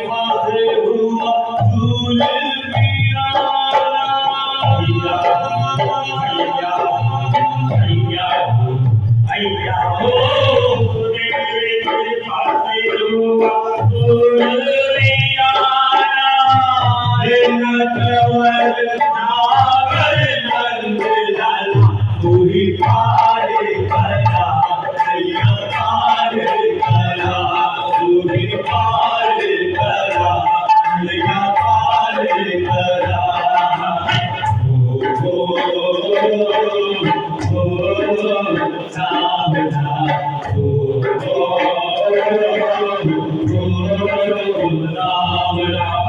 माझे हुआ झूल पिया हैया हैया हो रे माझे हुआ झूल पिया रे नटवर नागर नंद लाला तू ही पार करा हैया पार करा तू ही पार करा हैया पार करा राम राम